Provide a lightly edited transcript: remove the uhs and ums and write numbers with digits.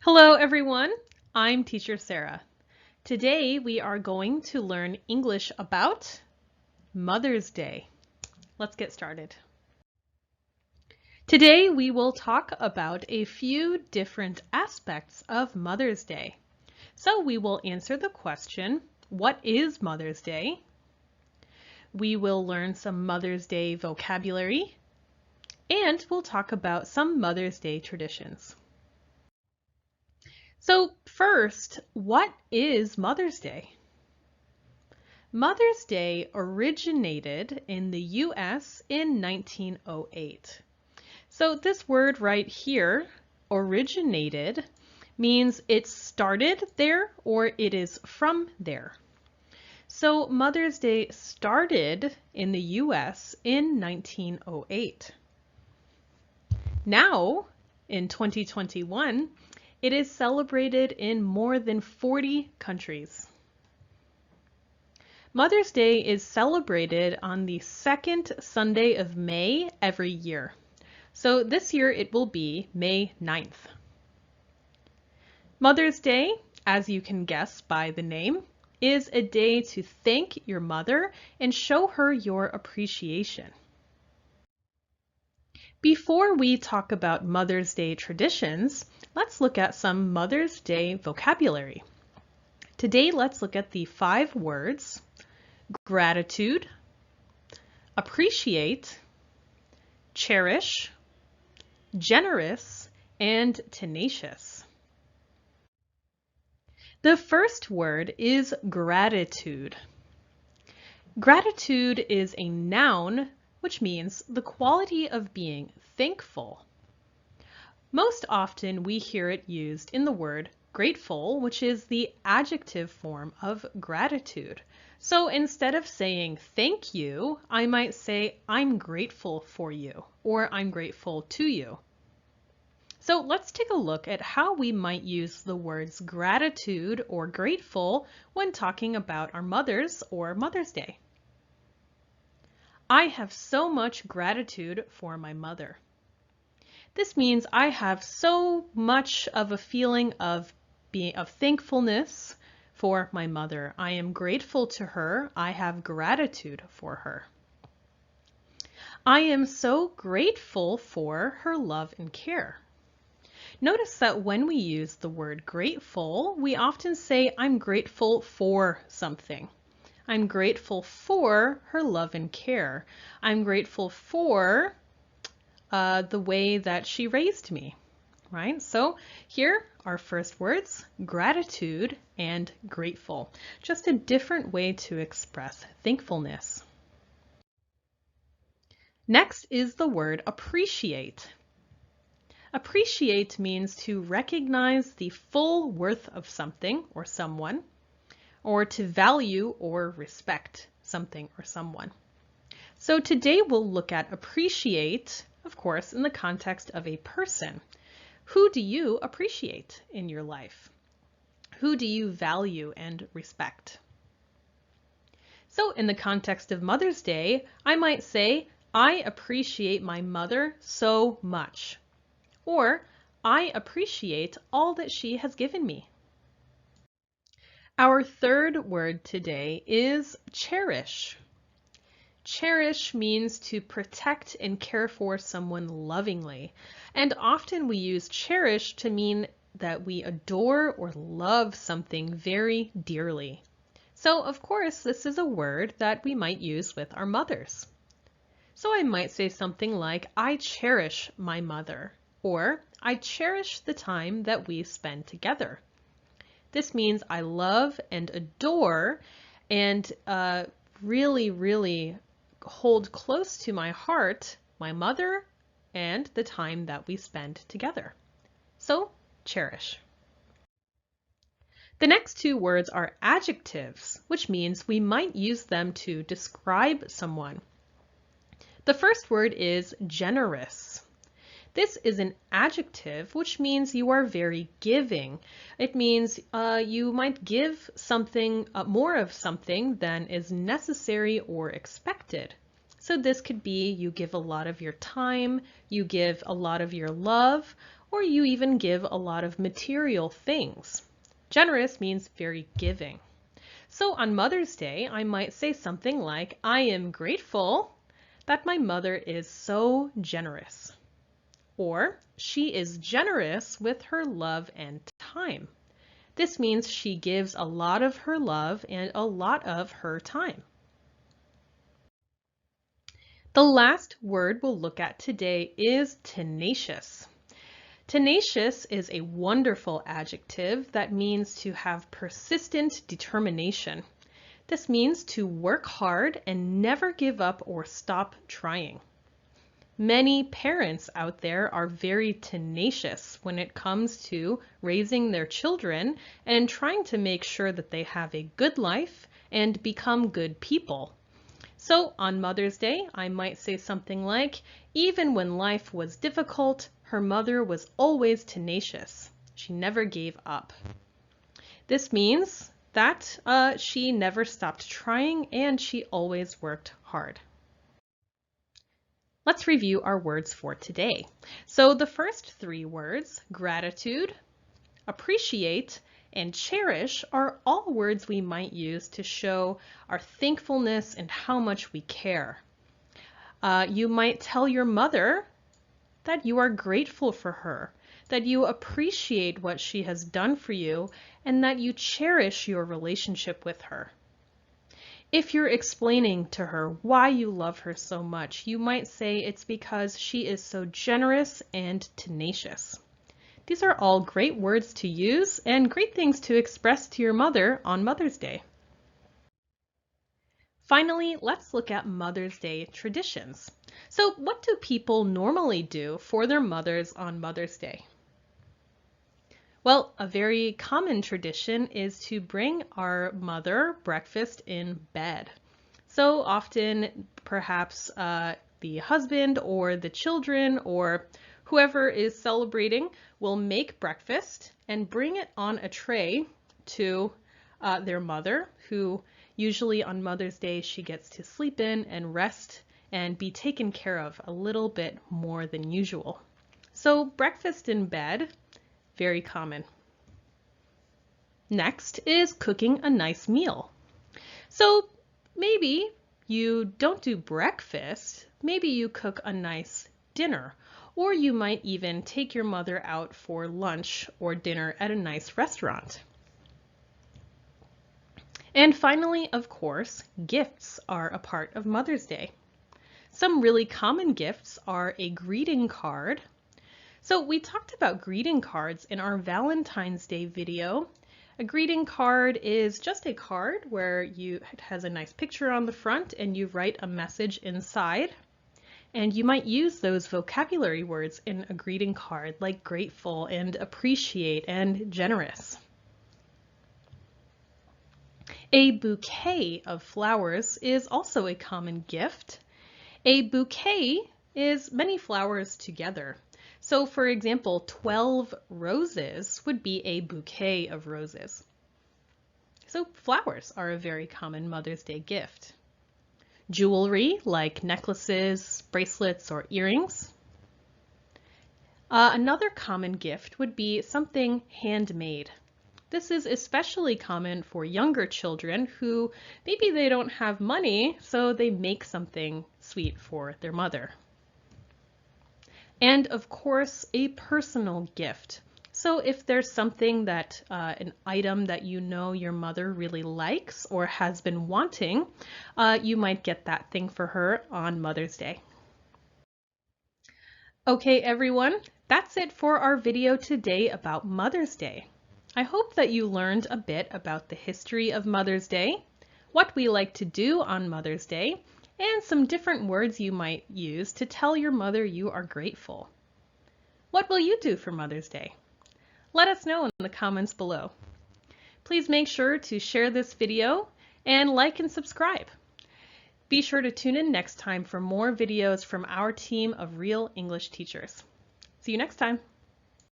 Hello everyone, I'm Teacher Sarah. Today we are going to learn English about Mother's Day. Let's get started. Today we will talk about a few different aspects of Mother's Day. So we will answer the question, what is Mother's Day? We will learn some Mother's Day vocabulary, and we'll talk about some Mother's Day traditions. So first, what is Mother's Day? Mother's Day originated in the US in 1908. So this word right here, originated, means it started there or it is from there. So Mother's Day started in the US in 1908. Now, in 2021, it is celebrated in more than 40 countries. Mother's Day is celebrated on the second Sunday of May every year. So this year it will be May 9th. Mother's Day, as you can guess by the name, is a day to thank your mother and show her your appreciation. Before we talk about Mother's Day traditions, let's look at some Mother's Day vocabulary. Today, let's look at the 5 words: gratitude, appreciate, cherish, generous, and tenacious. The first word is gratitude. Gratitude is a noun, which means the quality of being thankful. Most often we hear it used in the word grateful, which is the adjective form of gratitude. So instead of saying thank you, I might say I'm grateful for you, or I'm grateful to you. So let's take a look at how we might use the words gratitude or grateful when talking about our mothers or Mother's Day. I have so much gratitude for my mother. This means I have so much of a feeling of thankfulness for my mother. I am grateful to her. I have gratitude for her. I am so grateful for her love and care. Notice that when we use the word grateful, we often say, I'm grateful for something. I'm grateful for her love and care. I'm grateful for the way that she raised me, right? So here are first words, gratitude and grateful. Just a different way to express thankfulness. Next is the word appreciate. Appreciate means to recognize the full worth of something or someone, or to value or respect something or someone. So today we'll look at appreciate, of course, in the context of a person. Who do you appreciate in your life? Who do you value and respect? So in the context of Mother's Day, I might say, I appreciate my mother so much. Or, I appreciate all that she has given me. Our third word today is cherish. Cherish means to protect and care for someone lovingly. And often we use cherish to mean that we adore or love something very dearly. So, of course, this is a word that we might use with our mothers. So I might say something like, I cherish my mother. Or, I cherish the time that we spend together. This means I love and adore and really hold close to my heart my mother and the time that we spend together. So, cherish. The next 2 words are adjectives, which means we might use them to describe someone. The first word is generous. This is an adjective, which means you are very giving. It means you might give something, more of something than is necessary or expected. So this could be you give a lot of your time, you give a lot of your love, or you even give a lot of material things. Generous means very giving. So on Mother's Day, I might say something like, I am grateful that my mother is so generous. Or, she is generous with her love and time. This means she gives a lot of her love and a lot of her time. The last word we'll look at today is tenacious. Tenacious is a wonderful adjective that means to have persistent determination. This means to work hard and never give up or stop trying. Many parents out there are very tenacious when it comes to raising their children and trying to make sure that they have a good life and become good people. So on Mother's Day, I might say something like, even when life was difficult, her mother was always tenacious. She never gave up. This means that she never stopped trying and she always worked hard. Let's review our words for today. So the first three words, gratitude, appreciate, and cherish, are all words we might use to show our thankfulness and how much we care. You might tell your mother that you are grateful for her, that you appreciate what she has done for you, and that you cherish your relationship with her. If you're explaining to her why you love her so much, you might say it's because she is so generous and tenacious. These are all great words to use and great things to express to your mother on Mother's Day. Finally, let's look at Mother's Day traditions. So what do people normally do for their mothers on Mother's Day? Well, a very common tradition is to bring our mother breakfast in bed. So often, perhaps the husband or the children or whoever is celebrating will make breakfast and bring it on a tray to their mother, who usually on Mother's Day she gets to sleep in and rest and be taken care of a little bit more than usual. So breakfast in bed, very common. Next is cooking a nice meal. So maybe you don't do breakfast, maybe you cook a nice dinner, or you might even take your mother out for lunch or dinner at a nice restaurant. And finally, of course, gifts are a part of Mother's Day. Some really common gifts are a greeting card. So we talked about greeting cards in our Valentine's Day video. A greeting card is just a card where it has a nice picture on the front and you write a message inside. And you might use those vocabulary words in a greeting card like grateful and appreciate and generous. A bouquet of flowers is also a common gift. A bouquet is many flowers together. So for example, 12 roses would be a bouquet of roses. So flowers are a very common Mother's Day gift. Jewelry like necklaces, bracelets, or earrings. Another common gift would be something handmade. This is especially common for younger children who maybe they don't have money, so they make something sweet for their mother. And of course, a personal gift. So if there's something that, an item that you know your mother really likes or has been wanting, you might get that thing for her on Mother's Day. Okay, everyone, that's it for our video today about Mother's Day. I hope that you learned a bit about the history of Mother's Day, what we like to do on Mother's Day, and some different words you might use to tell your mother you are grateful. What will you do for Mother's Day? Let us know in the comments below. Please make sure to share this video and like and subscribe. Be sure to tune in next time for more videos from our team of real English teachers. See you next time.